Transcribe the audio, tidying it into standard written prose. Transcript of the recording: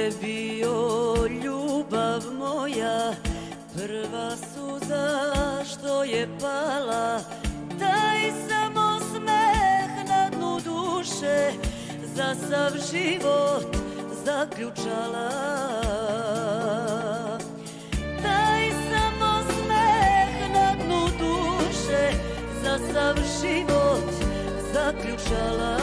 je bio ljubav moja, prva suza što je pala, taj samo smeh na dnu duše za sav život zaključala. Taj samo smeh na dnu duše za sav život zaključala.